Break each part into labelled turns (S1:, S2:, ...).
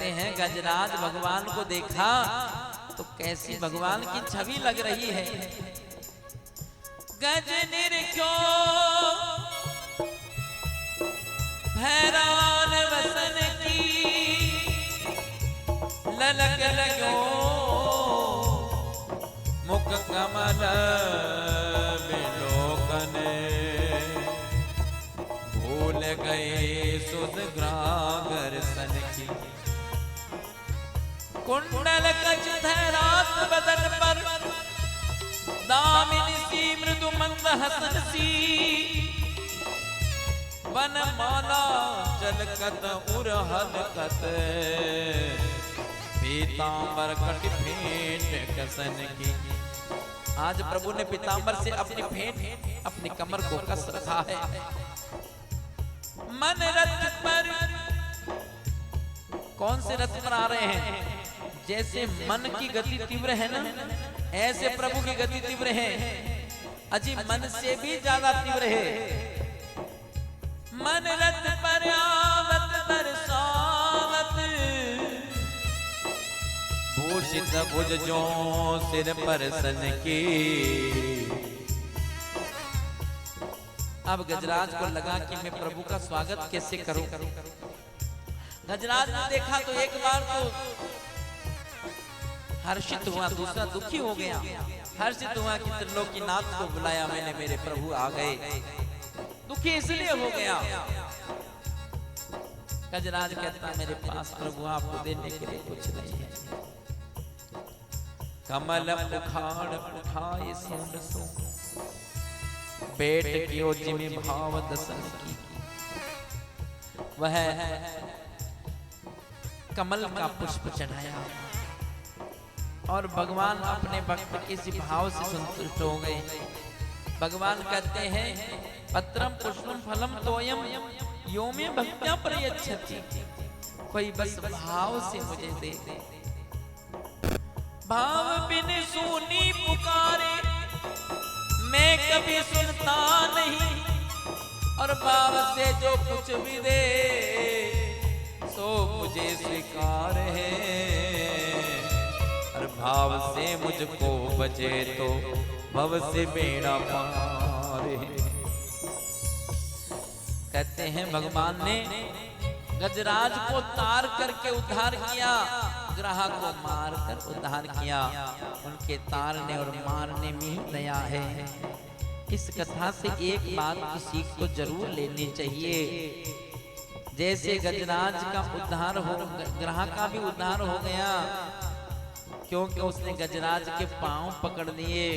S1: कहते हैं गजराज भगवान को देखा तो कैसी भगवान की छवि लग रही है। गज निरख्यो भैरान वसन की ललक लगो मुख कमल बिलोकन भूल गए सुध ग्रागर सन की। कुंडल कच धरात बदन पर दामिनी सी मृदु मंद हसन सी वन माला जलकत उरहल कत पीतांबर कट फेंट कसन की। आज प्रभु ने पीतांबर से अपनी फेंट अपनी कमर को कस रखा है। मन रथ पर कौन से रथ पर आ रहे हैं? जैसे मन की गति तीव्र है ना, ऐसे प्रभु की गति तीव्र है। अजी मन से भी ज्यादा तीव्र है। मन रथ पर आवत बरसावत भूषित भुज जो सिर पर सन की। अब गजराज को लगा कि मैं प्रभु का स्वागत कैसे करूं। गजराज ने देखा तो एक बार तो हर्षित हुआ, दूसरा दुखी हो गया। हर्षित हुआ कि त्रिलोकीनाथ को बुलाया मैंने, मेरे प्रभु आ गए। दुखी इसलिए हो गया। गजराज कहता मेरे पास प्रभु आपको देने के लिए कुछ नहीं है। कमल उखाड़ उठाए सुन सो पेट कियो जिमि भाव दसन की। वह कमल का पुष्प चढ़ाया और भगवान अपने भक्त के इस भाव से संतुष्ट हो गए। भगवान कहते हैं पत्रम पुष्पम फलम तोयम यो में भक्त्या प्रयच्छति। कोई बस भाव से मुझे दे दे। भाव बिन सुनी पुकारे मैं कभी सुनता नहीं, और भाव से जो कुछ भी दे सो मुझे स्वीकार है। और भाव से मुझको बचे तो भव से बेड़ा पार है। कहते हैं भगवान ने गजराज को तार करके उद्धार किया, ग्रह को मार कर उद्धार किया। उनके तारने और मारने में दया है। इस कथा से एक बात की सीख को जरूर लेनी चाहिए। जैसे गजराज का उद्धार हो, ग्रह का भी उद्धार हो गया, क्योंकि उसने गजराज के पांव पकड़ लिए।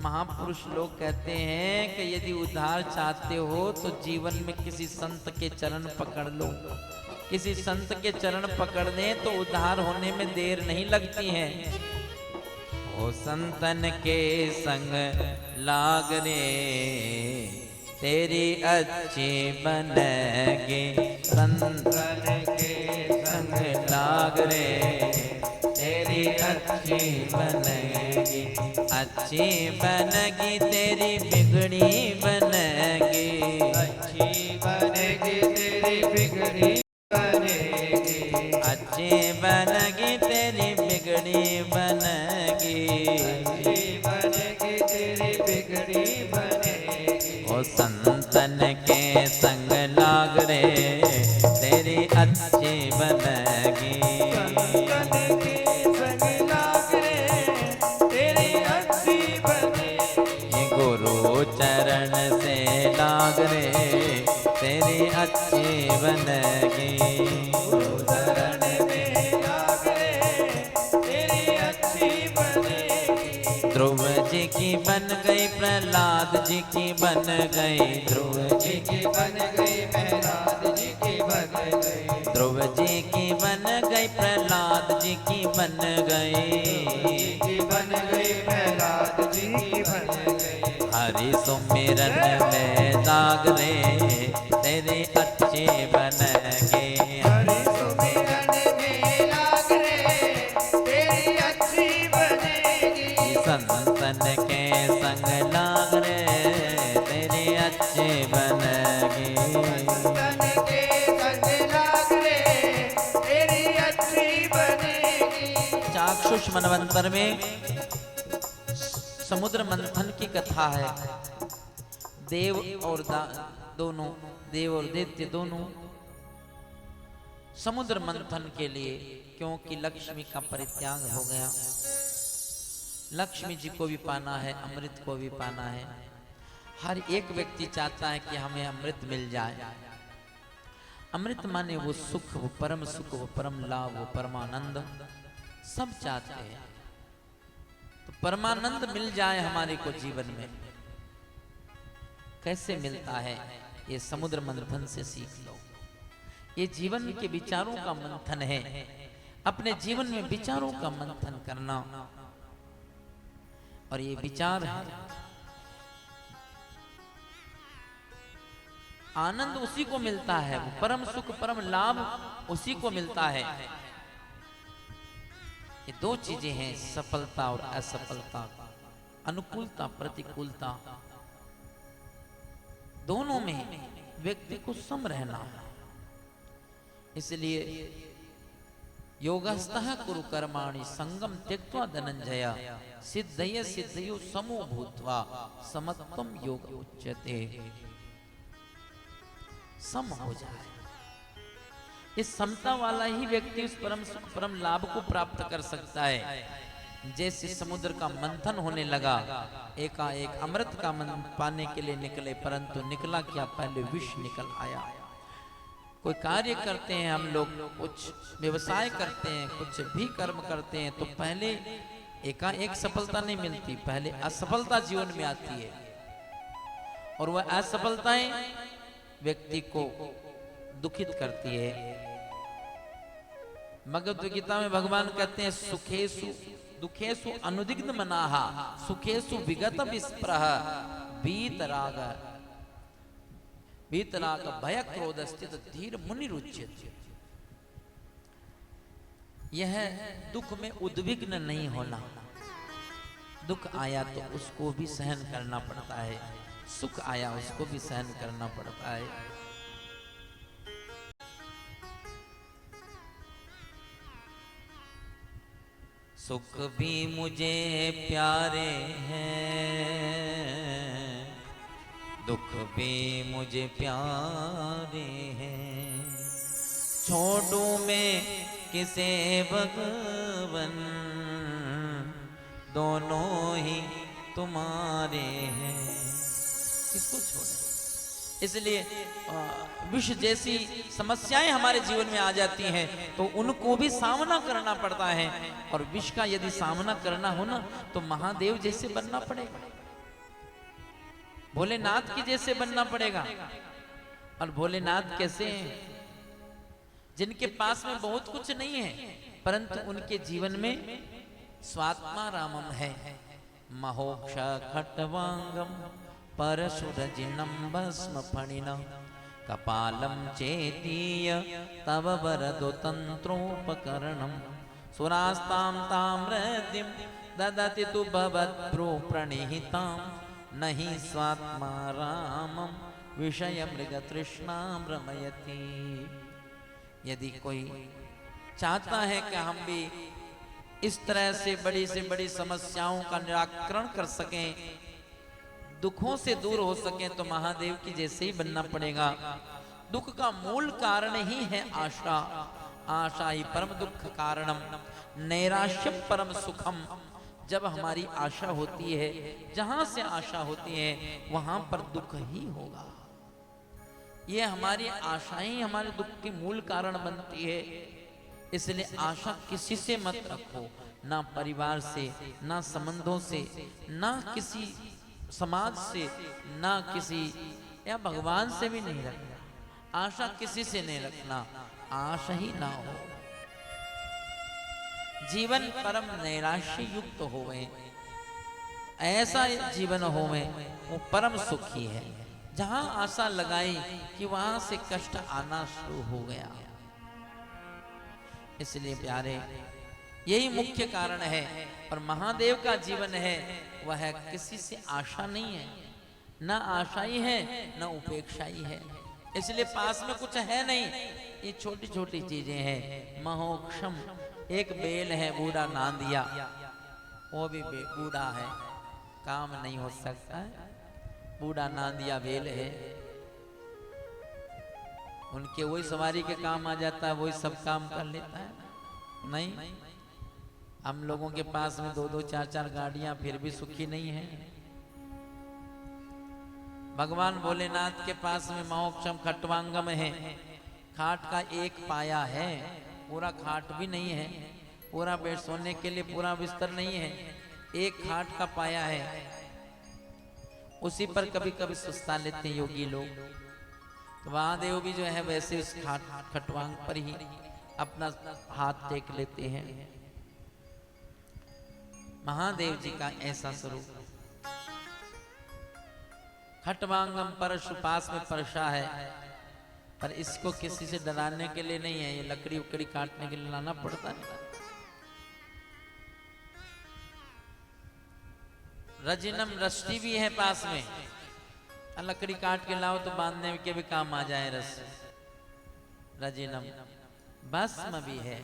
S1: महापुरुष लोग कहते हैं कि यदि उद्धार चाहते हो तो जीवन में किसी संत के चरण पकड़ लो। किसी संत के चरण पकड़ लें तो उद्धार होने में देर नहीं लगती है। ओ संतन के संग लाग रे तेरी अच्छी बनेगी। संतन के संग लाग रे तेरी अच्छी बनेगी। अच्छी बनेगी तेरी बिगड़ी बनेगी। अच्छी बनेगी तेरी बिगड़ी बनेगी। अच्छी बनेगी तेरी बिगड़ी बनेगी। अच्छी बनेगी तेरी बिगड़ी बनेगी। ओ संतन के संग लाग रे तेरी अच्छी बनेगी। चरण से लाग रे तेरी अच्छी बनेगी। चरण में लाग रे तेरी अच्छी बनेगी। ध्रुव जी की बन गई, प्रहलाद जी की बन गई। ध्रुव जी की बन गई, प्रहलाद जी की बन गई। ध्रुव जी की बन गई, प्रहलाद जी की बन गई। बन गई प्रहलाद जी की बन गई। हरि सुमिरन में लाग रे तेरी अच्छी बनेगी। हरि सुमिरन में लाग रे तेरी अच्छी बनेगी। संतन के संग लाग रे तेरी अच्छी बनेगी। संतन के संग लाग रे आशुष मनवंतर में समुद्र मंथन की कथा है। देव और दोनों देव और दैत्य दोनों समुद्र मंथन के लिए, क्योंकि लक्ष्मी का परित्याग हो गया। लक्ष्मी जी को भी पाना है, अमृत को भी पाना है। हर एक व्यक्ति चाहता है कि हमें अमृत मिल जाए। अमृत माने वो सुख, वो परम सुख, वो परम लाभ, वो परमानंद सब चाहते हैं। तो परमानंद मिल जाए हमारे को जीवन में, कैसे मिलता है? ये समुद्र मंथन से सीख लो। ये जीवन के विचारों का मंथन है। अपने जीवन में विचारों का मंथन करना, और ये विचार है आनंद उसी को मिलता है, वो परम सुख परम लाभ उसी को मिलता है। ये दो चीजें हैं, सफलता और असफलता, अनुकूलता प्रतिकूलता, दोनों में व्यक्ति को सम रहना है। इसलिए योगस्थः कुरु कर्माणि संगम त्यक्त्वा धनंजय सिद्धये सिद्धयो समो भूत्वा समत्वम योग उच्यते। सम हो जाए, इस समता वाला ही व्यक्ति उस परम सुख परम लाभ को प्राप्त कर सकता है। जैसे समुद्र का मंथन होने लगा, एकाएक अमृत का पाने के लिए निकले, परंतु निकला क्या? पहले विष निकल आया। कोई कार्य करते हैं हम लोग, कुछ व्यवसाय करते हैं, कुछ भी कर्म करते हैं, तो पहले एकाएक सफलता नहीं मिलती, पहले असफलता जीवन में आती है। और वह असफलताएं व्यक्ति को दुखित करती है। भगवद गीता में भगवान कहते हैं सुखेषु दुखेषु अनुदिग्ध मनाहा सुखेषु विगत विस्प्रह वीतराग भय क्रोध स्थित धीर मुनि रुच्यते। यह दुख में उद्विग्न नहीं होना। दुख आया तो उसको भी सहन करना पड़ता है, सुख आया उसको भी सहन करना पड़ता है। सुख भी मुझे प्यारे हैं, दुख भी मुझे प्यारे हैं, छोड़ूं मैं किसे भगवन, दोनों ही तुम्हारे हैं। किसको छोड़े? इसलिए विष जैसी समस्याएं हमारे जीवन में आ जाती हैं तो उनको भी सामना करना पड़ता है। और विष का यदि सामना करना हो ना, तो महादेव जैसे बनना पड़ेगा, भोलेनाथ की जैसे बनना पड़ेगा। और भोलेनाथ कैसे हैं? जिनके पास में बहुत कुछ नहीं है, परंतु उनके जीवन में स्वात्मा रामम है। महोक्ष खट्वांगम परशुरजिनं भस्म फणिनं कपालं चेतीय तव वरदो तंत्रोपकरणं सुरास्तां ताम्रतिं ददति तु भवद्भ्रू प्रणिहितां नहि स्वात्मा रामं विषय मृग तृष्णां रमयति। यदि कोई चाहता है कि हम भी इस तरह से बड़ी समस्याओं का निराकरण कर सकें, दुखों से दूर हो सकें, तो महादेव की जैसे ही बनना पड़ेगा। दुख का मूल कारण ही है आशा, आशा ही परम दुख कारणम नैराश्यम परम सुखम। जब हमारी आशा होती है, जहां से आशा होती है वहां पर दुख ही होगा। ये हमारी आशाएं हमारे दुख के मूल कारण बनती है। इसलिए आशा किसी से मत रखो, ना परिवार से, ना संबंधों से, ना किसी समाज से, ना किसी या भगवान से भी नहीं रखना। आशा किसी से नहीं रखना, आशा ही ना हो। जीवन परम नैराश्य युक्त होवे, ऐसा जीवन होवे वो परम सुखी है। जहां आशा लगाई कि वहां से कष्ट आना शुरू हो गया। इसलिए प्यारे, यही मुख्य कारण है। और महादेव का जीवन है वह किसी से आशा नहीं है, ना आशाई है ना उपेक्षाई है। इसलिए पास में कुछ है नहीं, ये छोटी छोटी चीजें हैं। महोक्षम एक बेल है बूढ़ा नांदिया, वो भी बूढ़ा है, काम नहीं हो सकता है, बूढ़ा नांदिया बेल है, उनके वही सवारी के काम आ जाता है, वही सब काम कर लेता है। नहीं, हम लोगों के पास में 2-2 4-4 गाड़ियां, फिर भी सुखी नहीं है। भगवान भोलेनाथ के पास में मोक्षम खट्वांगम है, खाट का एक पाया है, पूरा खाट भी नहीं है, पूरा बेड सोने के लिए पूरा बिस्तर नहीं है, एक खाट का पाया है, उसी पर कभी कभी सुस्ता लेते हैं योगी लोग। तो महादेव भी जो है वैसे उस खटवांग पर ही अपना हाथ टेक लेते हैं। महादेव जी का ऐसा स्वरूप, खटवांगम परशु, पास में परशा है, पर इसको किसी से डराने के लिए नहीं है, ये लकड़ी उकड़ी काटने के लिए लाना पड़ता है। रजिनम रस्टी भी है पास में, लकड़ी काट के लाओ तो बांधने के भी काम आ जाए रस। रजिनम भस्म भी है,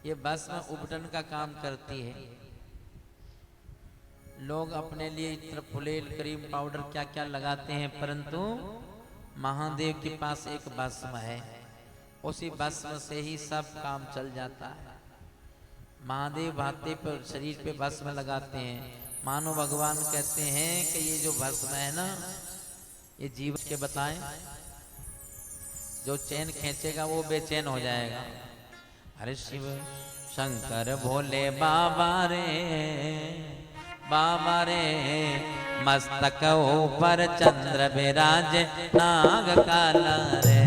S1: ये भस्म उपटन का काम करती है। लोग अपने लिए इत्र फुलेल क्रीम पाउडर क्या क्या लगाते हैं, परंतु महादेव के पास एक भस्म है, उसी भस्म से ही सब काम चल जाता है। महादेव भाते पर शरीर पे भस्म लगाते हैं, मानो भगवान कहते हैं कि ये जो भस्म है ना, ये जीव के बताएं, जो चैन खींचेगा वो बेचैन हो जाएगा। अरे शिव शंकर भोले बाबा रे, बाबा रे, मस्तक ऊपर चंद्र विराज नाग काला रे।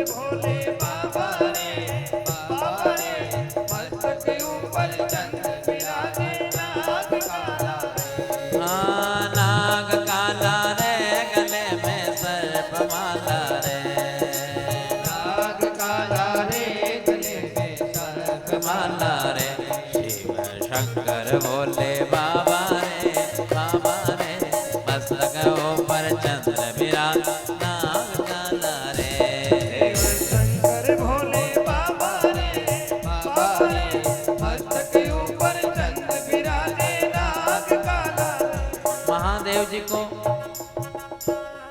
S2: भोले बाबा रे, बाबा रे, मस्तक ऊपर चंद्र विराजे नाग काला रे।
S1: हाँ नाग काला रे, गले में सर्प माला रे,
S2: नाग काला रे, गले में सर्प
S1: माला रे। शिव शंकर भोले बाबा रे, बाबा रे, मस्तक ऊपर चंद्र विराज नाग काला रे।
S2: शंकर भोले बाबा रे, बाबा रे, मस्तक ऊपर चंद्र विराजे नाग काला रे।
S1: महादेव जी को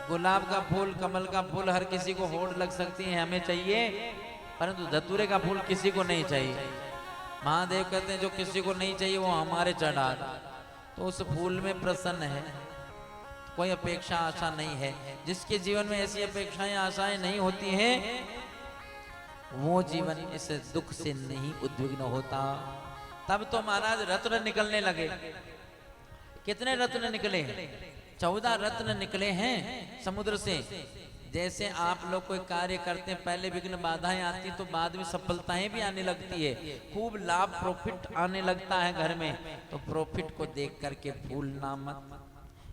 S1: गुलाब का फूल, कमल का फूल हर किसी को होड़ लग सकती है, हमें चाहिए, परंतु धतूरे का फूल किसी को नहीं चाहिए। महादेव कहते हैं जो किसी को नहीं चाहिए वो हमारे चढ़ा, तो उस फूल में प्रसन्न है, कोई अपेक्षा आशा नहीं है। जिसके जीवन में ऐसी अपेक्षाएं आशाएं नहीं होती हैं, वो जीवन इस दुख से नहीं उद्विग्न होता। तब तो महाराज रत्न निकलने लगे। कितने रत्न निकले? 14 रत्न निकले हैं समुद्र से। जैसे आप लोग कोई कार्य करते हैं, पहले विघ्न बाधाएं आती तो बाद में सफलताएं भी आने लगती है, खूब लाभ प्रॉफिट आने लगता है घर में, तो प्रॉफिट को देख करके भूलना मत।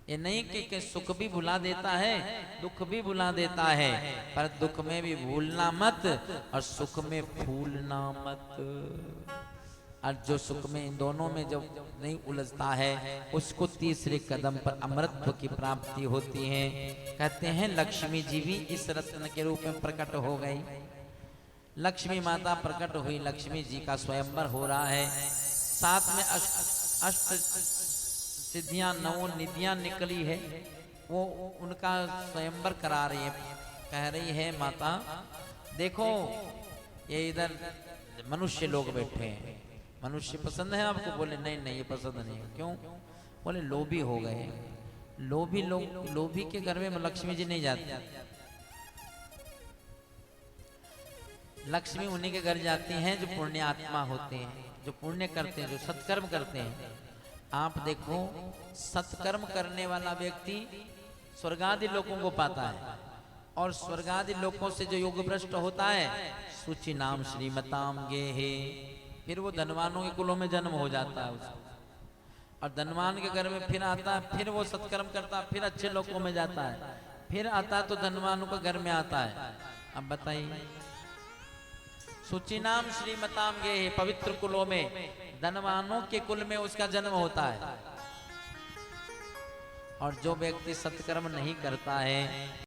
S1: ये नहीं कि सुख भी भुला देता है, दुख भी भुला देता है, पर दुख में भी भूलना मत और सुख में भूलना मत। और जो सुख में इन दोनों में जब नहीं उलझता है, उसको तीसरे कदम पर अमृतत्व की प्राप्ति होती है। कहते हैं लक्ष्मी जी भी इस रत्न के रूप में प्रकट हो गई। लक्ष्मी माता प्रकट हुई, लक्ष्मी जी का स्वयंवर हो रहा है। साथ में अष्ट सिद्धियां, 9 निधियां निकली है, वो उनका स्वयंवर करा रही है। कह रही है माता देखो ये इधर मनुष्य लोग बैठे हैं, मनुष्य पसंद है आपको? बोले नहीं नहीं ये पसंद नहीं है। क्यों? बोले लोभी हो गए। लोभी लोग, लोभी के घर में लक्ष्मी जी नहीं जाती, लक्ष्मी उन्हीं के घर जाती हैं जो पुण्य आत्मा होते हैं, जो पुण्य करते हैं, जो सत्कर्म करते हैं। आप देखो सत्कर्म करने वाला व्यक्ति स्वर्गादि लोकों को पाता है, और स्वर्गादि लोकों से जो योग भ्रष्ट होता है, सूची नाम श्रीमताम गेहे, फिर वो धनवानों के कुलों में जन्म हो जाता है उसको, और धनवान के घर में फिर आता है, फिर वो सत्कर्म करता है, फिर अच्छे लोगों में जाता है, फिर आता तो धनवानों के घर में आता है। अब बताइए, सूची नाम श्रीमताम गेहे, पवित्र कुलों में, धनवानों के कुल में उसका जन्म होता है। और जो व्यक्ति सत्कर्म नहीं करता है,